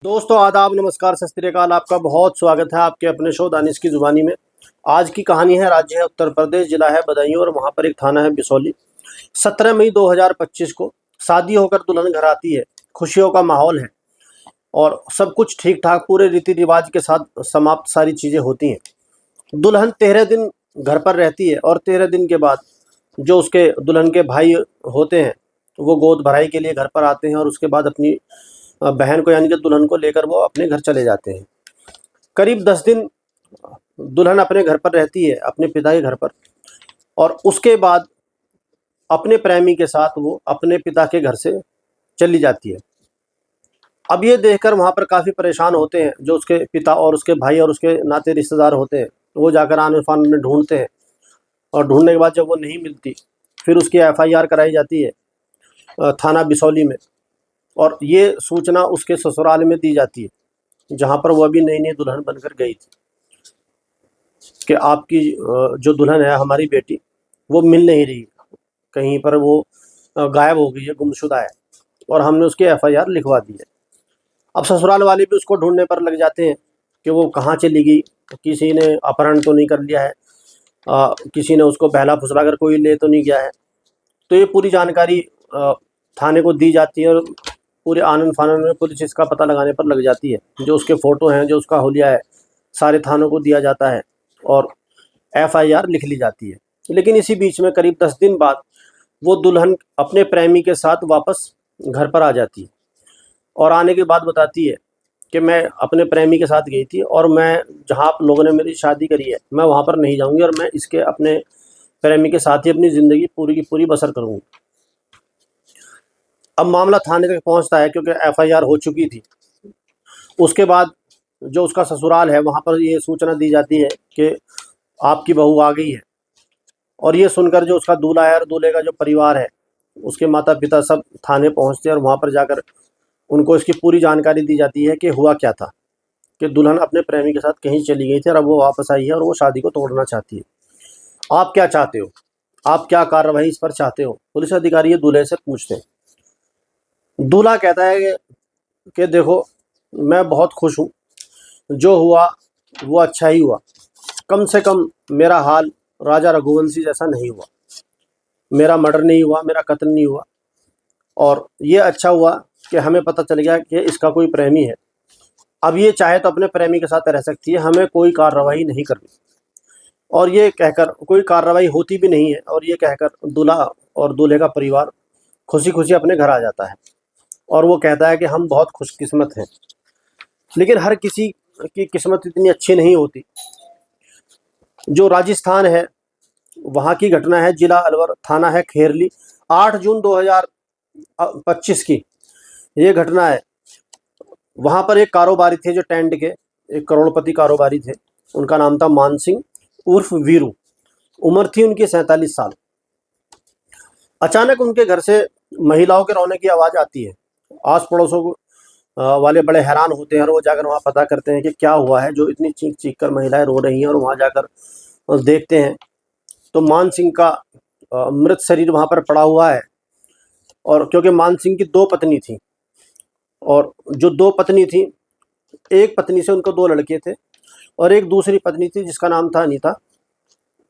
दोस्तों आदाब नमस्कार सत श्री अकाल। आपका बहुत स्वागत है आपके अपने शो दानिश की ज़ुबानी में। आज की कहानी है, राज्य है उत्तर प्रदेश, जिला है बदायूं और वहाँ पर एक थाना है बिसौली। 17 मई 2025 को शादी होकर दुल्हन घर आती है। खुशियों का माहौल है और सब कुछ ठीक ठाक पूरे रीति रिवाज के साथ समाप्त सारी चीज़ें होती हैं। दुल्हन 13 दिन घर पर रहती है और 13 दिन के बाद जो उसके दुल्हन के भाई होते हैं वो गोद भराई के लिए घर पर आते हैं और उसके बाद अपनी बहन को यानी कि दुल्हन को लेकर वो अपने घर चले जाते हैं। करीब 10 दिन दुल्हन अपने घर पर रहती है, अपने पिता के घर पर, और उसके बाद अपने प्रेमी के साथ वो अपने पिता के घर से चली जाती है। अब ये देखकर वहाँ पर काफ़ी परेशान होते हैं जो उसके पिता और उसके भाई और उसके नाते रिश्तेदार होते हैं। वो जाकर आन फान में ढूंढते हैं और ढूंढने के बाद जब वो नहीं मिलती फिर उसकी FIR कराई जाती है थाना बिसौली में, और ये सूचना उसके ससुराल में दी जाती है जहाँ पर वो अभी नई नई दुल्हन बनकर गई थी कि आपकी जो दुल्हन है हमारी बेटी वो मिल नहीं रही, कहीं पर वो गायब हो गई है, गुमशुदा है, और हमने उसकी FIR लिखवा दी है। अब ससुराल वाले भी उसको ढूंढने पर लग जाते हैं कि वो कहाँ चली गई, किसी ने अपहरण तो नहीं कर लिया है, किसी ने उसको बहला फुसला कर कोई ले तो नहीं गया है। तो ये पूरी जानकारी थाने को दी जाती है और पूरे आनन फानन में पुलिस इसका पता लगाने पर लग जाती है। जो उसके फ़ोटो हैं, जो उसका हुलिया है, सारे थानों को दिया जाता है और FIR लिख ली जाती है। लेकिन इसी बीच में करीब 10 दिन बाद वो दुल्हन अपने प्रेमी के साथ वापस घर पर आ जाती है और आने के बाद बताती है कि मैं अपने प्रेमी के साथ गई थी और मैं जहाँ आप लोगों ने मेरी शादी करी है मैं वहाँ पर नहीं जाऊँगी और मैं इसके अपने प्रेमी के साथ ही अपनी ज़िंदगी पूरी की पूरी बसर करूँगी। अब मामला थाने तक पहुँचता है क्योंकि FIR हो चुकी थी। उसके बाद जो उसका ससुराल है वहाँ पर ये सूचना दी जाती है कि आपकी बहू आ गई है, और ये सुनकर जो उसका दूल्हा है और दूल्हे का जो परिवार है, उसके माता पिता सब थाने पहुँचते हैं और वहाँ पर जाकर उनको इसकी पूरी जानकारी दी जाती है कि हुआ क्या था, कि दुल्हन अपने प्रेमी के साथ कहीं चली गई थी और अब वो वापस आई है और वो शादी को तोड़ना चाहती है। आप क्या चाहते हो, आप क्या कार्रवाई इस पर चाहते हो? पुलिस अधिकारी ये दूल्हे से पूछते हैं। दूल्हा कहता है कि देखो मैं बहुत खुश हूँ, जो हुआ वो अच्छा ही हुआ, कम से कम मेरा हाल राजा रघुवंशी जैसा नहीं हुआ, मेरा मर्डर नहीं हुआ, मेरा कत्ल नहीं हुआ, और ये अच्छा हुआ कि हमें पता चल गया कि इसका कोई प्रेमी है। अब ये चाहे तो अपने प्रेमी के साथ रह सकती है, हमें कोई कार्रवाई नहीं करनी। और ये कहकर कोई कार्रवाई होती भी नहीं है, और ये कहकर दूल्हा और दूल्हे का परिवार खुशी खुशी अपने घर आ जाता है और वो कहता है कि हम बहुत खुशकिस्मत हैं। लेकिन हर किसी की किस्मत इतनी अच्छी नहीं होती। जो राजस्थान है वहाँ की घटना है, जिला अलवर, थाना है खेरली। 8 जून 2025 की ये घटना है। वहाँ पर एक कारोबारी थे जो टेंट के, एक करोड़पति कारोबारी थे। उनका नाम था मान सिंह उर्फ वीरू। उम्र थी उनकी 47 साल। अचानक उनके घर से महिलाओं के रोने की आवाज़ आती है। आस पड़ोसों वाले बड़े हैरान होते हैं और वो जाकर वहाँ पता करते हैं कि क्या हुआ है जो इतनी चीख चीख कर महिलाएं रो रही हैं, और वहाँ जाकर देखते हैं तो मान सिंह का मृत शरीर वहाँ पर पड़ा हुआ है। और क्योंकि मान सिंह की 2 पत्नी थी, और जो 2 पत्नी थी, एक पत्नी से उनको 2 लड़के थे और एक दूसरी पत्नी थी जिसका नाम था अनीता।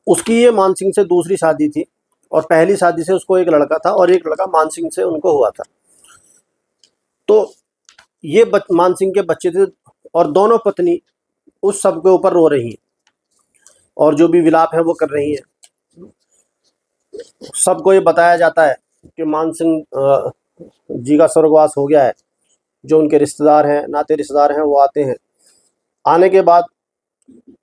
उसकी ये मान सिंह से दूसरी शादी थी और पहली शादी से उसको एक लड़का था और एक लड़का मान सिंह से उनको हुआ था। तो ये मान सिंह के बच्चे थे और दोनों पत्नी उस सब के ऊपर रो रही हैं और जो भी विलाप है वो कर रही हैं। सबको ये बताया जाता है कि मान सिंह जी का स्वर्गवास हो गया है। जो उनके रिश्तेदार हैं, नाते रिश्तेदार हैं, वो आते हैं। आने के बाद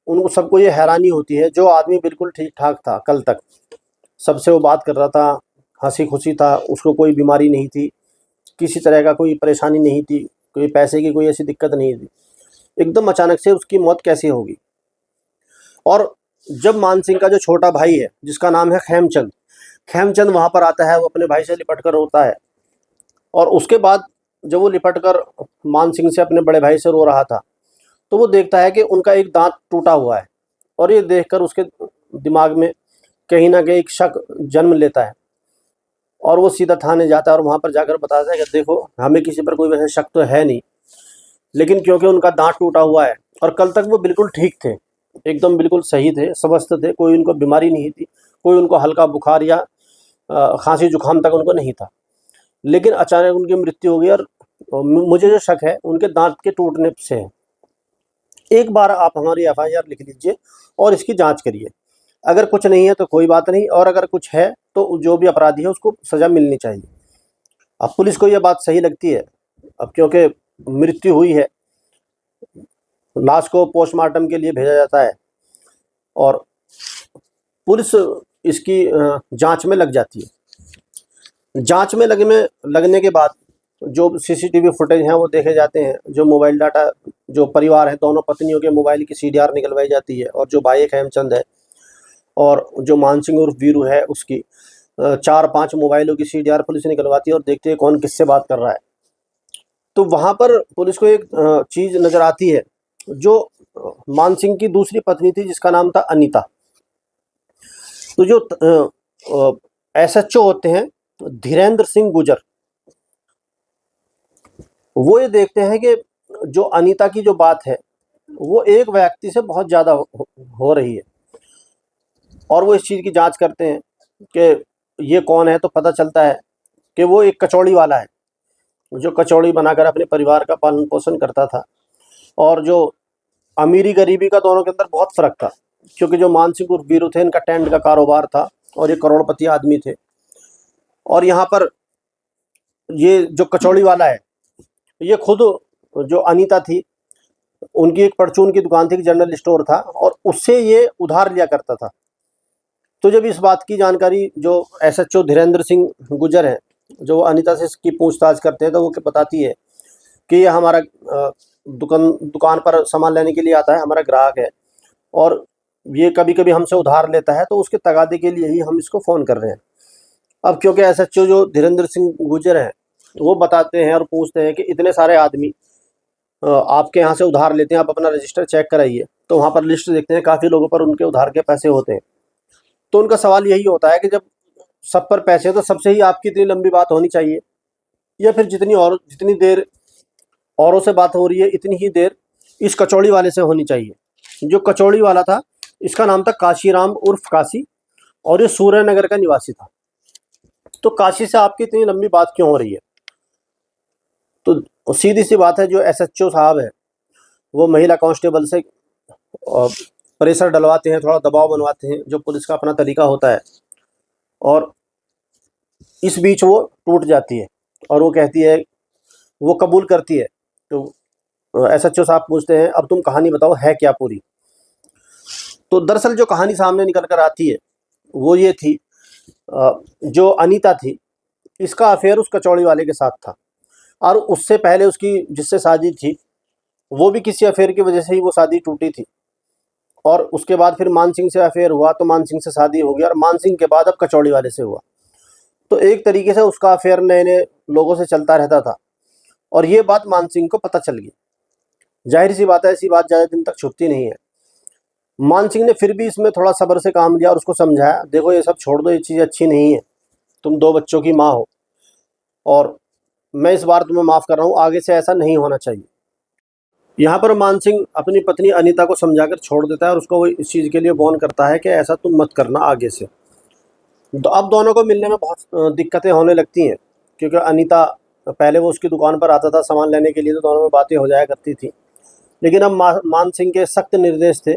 उनको सबको ये हैरानी होती है, जो आदमी बिल्कुल ठीक ठाक था कल तक, सबसे वो बात कर रहा था, हंसी खुशी था, उसको कोई बीमारी नहीं थी, किसी तरह का कोई परेशानी नहीं थी, कोई पैसे की कोई ऐसी दिक्कत नहीं थी, एकदम अचानक से उसकी मौत कैसे होगी? और जब मान सिंह का जो छोटा भाई है जिसका नाम है खेमचंद, खेमचंद वहाँ पर आता है, वो अपने भाई से लिपट कर रोता है। और उसके बाद जब वो लिपट कर मान सिंह से, अपने बड़े भाई से रो रहा था, तो वो देखता है कि उनका एक दांत टूटा हुआ है, और ये देखकर उसके दिमाग में कहीं ना कहीं एक शक जन्म लेता है और वो सीधा थाने जाता है और वहाँ पर जाकर बताता है कि देखो हमें किसी पर कोई वैसे शक तो है नहीं, लेकिन क्योंकि उनका दांत टूटा हुआ है और कल तक वो बिल्कुल ठीक थे, एकदम बिल्कुल सही थे, स्वस्थ थे, कोई उनको बीमारी नहीं थी, कोई उनको हल्का बुखार या खांसी जुकाम तक उनको नहीं था। लेकिन अचानक उनकी मृत्यु हो गई और मुझे जो शक है उनके दांत के टूटने से है। एक बार आप हमारी एफआईआर लिख लीजिए और इसकी जांच करिए। अगर कुछ नहीं है तो कोई बात नहीं, और अगर कुछ है तो जो भी अपराधी है उसको सज़ा मिलनी चाहिए। अब पुलिस को ये बात सही लगती है, अब क्योंकि मृत्यु हुई है, लाश को पोस्टमार्टम के लिए भेजा जाता है और पुलिस इसकी जांच में लग जाती है। जांच में लगने के बाद जो सीसीटीवी फुटेज हैं वो देखे जाते हैं, जो मोबाइल डाटा, जो परिवार है दोनों पत्नियों के मोबाइल की सीडीआर निकलवाई जाती है, और जो भाई एक हेमचंद है और जो मानसिंह उर्फ वीरू है उसकी 4-5 मोबाइलों की सीडीआर पुलिस निकलवाती है और देखती है कौन किससे बात कर रहा है। तो वहाँ पर पुलिस को एक चीज़ नज़र आती है, जो मानसिंह की दूसरी पत्नी थी जिसका नाम था अनीता। तो जो एसएचओ होते हैं धीरेन्द्र सिंह गुजर, वो ये देखते हैं कि जो अनीता की जो बात है वो एक व्यक्ति से बहुत ज़्यादा हो रही है, और वो इस चीज़ की जांच करते हैं कि ये कौन है। तो पता चलता है कि वो एक कचौड़ी वाला है, जो कचौड़ी बनाकर अपने परिवार का पालन पोषण करता था। और जो अमीरी गरीबी का दोनों के अंदर बहुत फ़र्क था, क्योंकि जो मानसिंह उर्फ वीरू थे इनका टेंट का कारोबार था और ये करोड़पति आदमी थे। और यहाँ पर ये जो कचौड़ी वाला है, ये खुद जो अनीता थी उनकी एक परचून की दुकान थी, जनरल स्टोर था, और उससे ये उधार लिया करता था। तो जब इस बात की जानकारी जो एसएचओ धीरेन्द्र सिंह गुजर हैं, जो अनीता से इसकी पूछताछ करते हैं, तो वो बताती है कि ये हमारा दुकान पर सामान लेने के लिए आता है, हमारा ग्राहक है, और ये कभी कभी हमसे उधार लेता है, तो उसके तगादे के लिए ही हम इसको फ़ोन कर रहे हैं। अब क्योंकि एसएचओ जो धीरेन्द्र सिंह गुजर हैं वो बताते हैं और पूछते हैं कि इतने सारे आदमी आपके यहाँ से उधार लेते हैं, आप अपना रजिस्टर चेक कराइए। तो वहाँ पर लिस्ट देखते हैं, काफ़ी लोगों पर उनके उधार के पैसे होते हैं। तो उनका सवाल यही होता है कि जब सब पर पैसे हैं तो सबसे ही आपकी इतनी लंबी बात होनी चाहिए, या फिर जितनी देर औरों से बात हो रही है इतनी ही देर इस कचौड़ी वाले से होनी चाहिए। जो कचौड़ी वाला था इसका नाम था काशीराम उर्फ काशी, और ये सूर्यनगर का निवासी था। तो काशी से आपकी इतनी लंबी बात क्यों हो रही है? तो सीधी सी बात है, जो एसएचओ साहब है वो महिला कांस्टेबल से प्रेशर डलवाते हैं, थोड़ा दबाव बनवाते हैं, जो पुलिस का अपना तरीका होता है। और इस बीच वो टूट जाती है और वो कहती है, वो कबूल करती है। तो एसएचओ साहब पूछते हैं, अब तुम कहानी बताओ है क्या पूरी? तो दरअसल जो कहानी सामने निकल कर आती है वो ये थी, जो अनीता थी इसका अफेयर उस कचौड़ी वाले के साथ था, और उससे पहले उसकी जिससे शादी थी वो भी किसी अफेयर की वजह से ही वो शादी टूटी थी। और उसके बाद फिर मान सिंह से अफेयर हुआ, तो मान सिंह से शादी हो गई, और मान सिंह के बाद अब कचौड़ी वाले से हुआ। तो एक तरीके से उसका अफेयर नए नए लोगों से चलता रहता था, और ये बात मान सिंह को पता चल गई। जाहिर सी बात है, ऐसी बात ज़्यादा दिन तक छुपती नहीं है। मान सिंह ने फिर भी इसमें थोड़ा सब्र से काम लिया और उसको समझाया, देखो ये सब छोड़ दो, ये चीज़ अच्छी नहीं है, तुम 2 बच्चों की माँ हो, और मैं इस बार तुम्हें माफ़ कर रहा हूँ, आगे से ऐसा नहीं होना चाहिए। यहाँ पर मान सिंह अपनी पत्नी अनीता को समझाकर छोड़ देता है और उसको वो इस चीज़ के लिए वार्न करता है कि ऐसा तुम मत करना आगे से। तो अब दोनों को मिलने में बहुत दिक्कतें होने लगती हैं, क्योंकि अनीता पहले वो उसकी दुकान पर आता था सामान लेने के लिए, तो दोनों में बातें हो जाया करती थी। लेकिन अब मान सिंह के सख्त निर्देश थे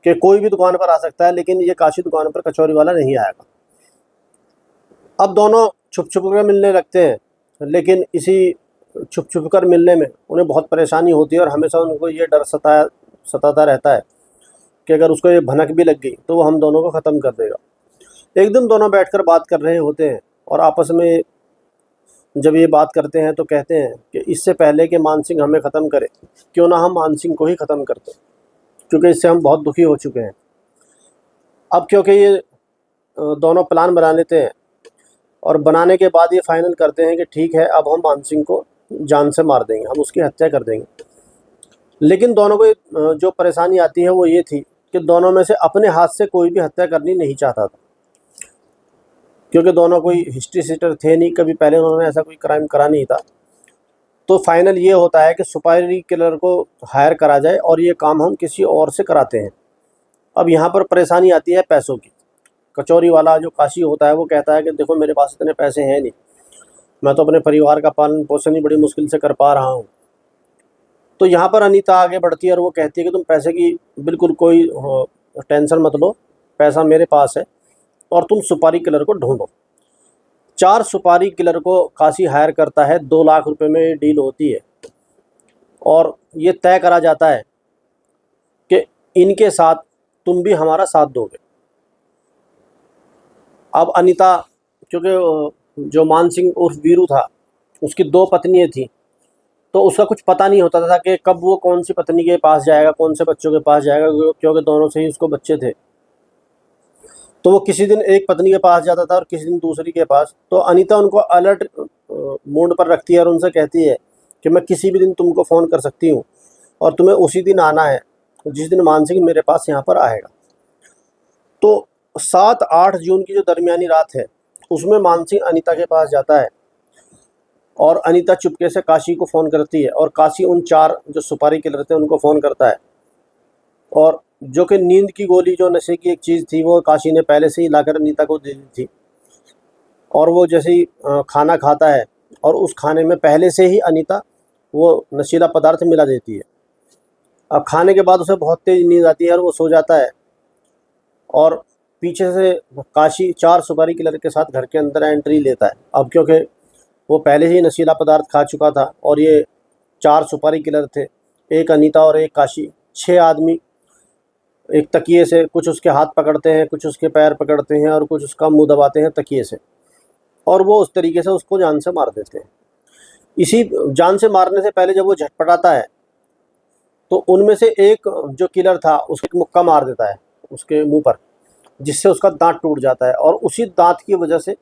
कि कोई भी दुकान पर आ सकता है, लेकिन ये काशी दुकान पर कचौरी वाला नहीं आएगा। अब दोनों छुप छुप कर मिलने लगते हैं, लेकिन इसी छुप छुप कर मिलने में उन्हें बहुत परेशानी होती है, और हमेशा उनको ये डर सताता रहता है कि अगर उसको ये भनक भी लग गई तो वो हम दोनों को ख़त्म कर देगा। एक दिन दोनों बैठकर बात कर रहे होते हैं, और आपस में जब ये बात करते हैं तो कहते हैं कि इससे पहले कि मान सिंह हमें ख़त्म करे, क्यों ना हम मान सिंह को ही ख़त्म करते, क्योंकि इससे हम बहुत दुखी हो चुके हैं। अब क्योंकि ये दोनों प्लान बना लेते हैं, और बनाने के बाद ये फाइनल करते हैं कि ठीक है, अब हम मान सिंह को जान से मार देंगे, हम उसकी हत्या कर देंगे। लेकिन दोनों को जो परेशानी आती है वो ये थी कि दोनों में से अपने हाथ से कोई भी हत्या करनी नहीं चाहता था, क्योंकि दोनों कोई हिस्ट्री सीटर थे नहीं, कभी पहले उन्होंने ऐसा कोई क्राइम करा नहीं था। तो फाइनल ये होता है कि सुपारी किलर को हायर करा जाए और ये काम हम किसी और से कराते हैं। अब यहाँ पर परेशानी आती है पैसों की। कचौरी वाला जो काशी होता है वो कहता है कि देखो मेरे पास इतने पैसे हैं नहीं, मैं तो अपने परिवार का पालन पोषण ही बड़ी मुश्किल से कर पा रहा हूँ। तो यहाँ पर अनीता आगे बढ़ती है और वो कहती है कि तुम पैसे की बिल्कुल कोई टेंशन मत लो, पैसा मेरे पास है और तुम सुपारी किलर को ढूंढो। 4 सुपारी किलर को काशी हायर करता है, 2 लाख रुपए में ये डील होती है और ये तय करा जाता है कि इनके साथ तुम भी हमारा साथ दोगे। अब अनीता, क्योंकि जो मान सिंह उर्फ वीरू था उसकी 2 पत्नियां थी, तो उसका कुछ पता नहीं होता था कि कब वो कौन सी पत्नी के पास जाएगा, कौन से बच्चों के पास जाएगा, क्योंकि दोनों से ही उसको बच्चे थे। तो वो किसी दिन एक पत्नी के पास जाता था और किसी दिन दूसरी के पास। तो अनीता उनको अलर्ट मोड पर रखती है और उनसे कहती है कि मैं किसी भी दिन तुमको फ़ोन कर सकती हूँ और तुम्हें उसी दिन आना है जिस दिन मान सिंह मेरे पास यहाँ पर आएगा। तो 7-8 जून की जो दरमियानी रात है उसमें मान सिंह अनीता के पास जाता है और अनीता चुपके से काशी को फ़ोन करती है और काशी उन 4 जो सुपारी किलर थे उनको फ़ोन करता है। और जो कि नींद की गोली, जो नशे की एक चीज़ थी, वो काशी ने पहले से ही लाकर अनीता को दे दी थी। और वो जैसे ही खाना खाता है और उस खाने में पहले से ही अनीता वो नशीला पदार्थ मिला देती है। अब खाने के बाद उसे बहुत तेज़ नींद आती है और वो सो जाता है और पीछे से काशी 4 सुपारी किलर के साथ घर के अंदर एंट्री लेता है। अब क्योंकि वो पहले ही नशीला पदार्थ खा चुका था और ये 4 सुपारी किलर थे, एक अनीता और एक काशी, 6 आदमी एक तकिए से कुछ उसके हाथ पकड़ते हैं, कुछ उसके पैर पकड़ते हैं और कुछ उसका मुंह दबाते हैं तकिए से, और वो उस तरीके से उसको जान से मार देते हैं। इसी जान से मारने से पहले जब वो झटपटाता है तो उनमें से एक जो किलर था उसको एक मुक्का मार देता है उसके मुंह पर, जिससे उसका दांत टूट जाता है। और उसी दांत की वजह से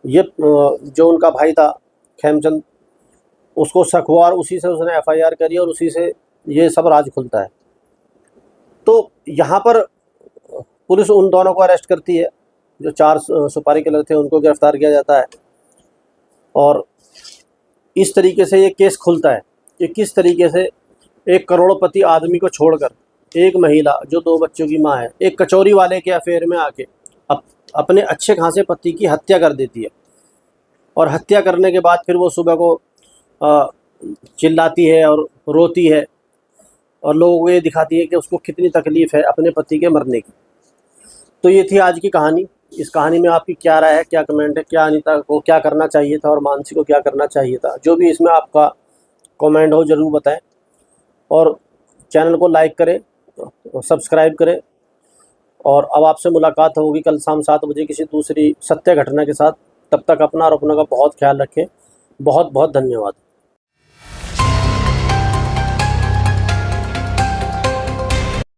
ये जो उनका भाई था खेमचंद, उसको शक हुआ और उसी से उसने FIR करी और उसी से ये सब राज खुलता है। तो यहाँ पर पुलिस उन दोनों को अरेस्ट करती है, जो 4 सुपारी किलर थे उनको गिरफ्तार किया जाता है और इस तरीके से ये केस खुलता है कि किस तरीके से एक करोड़पति आदमी को छोड़कर एक महिला जो 2 बच्चों की माँ है, एक कचौरी वाले के अफेयर में आके अपने अच्छे खासे पति की हत्या कर देती है। और हत्या करने के बाद फिर वो सुबह को चिल्लाती है और रोती है और लोगों को ये दिखाती है कि उसको कितनी तकलीफ़ है अपने पति के मरने की। तो ये थी आज की कहानी। इस कहानी में आपकी क्या राय है, क्या कमेंट है, क्या अनीता को क्या करना चाहिए था और मानसी को क्या करना चाहिए था? जो भी इसमें आपका कमेंट हो ज़रूर बताएं और चैनल को लाइक करें, सब्सक्राइब करें। और अब आपसे मुलाकात होगी कल शाम 7 बजे किसी दूसरी सत्य घटना के साथ। तब तक अपना और अपनों का बहुत ख्याल रखें। बहुत बहुत धन्यवाद।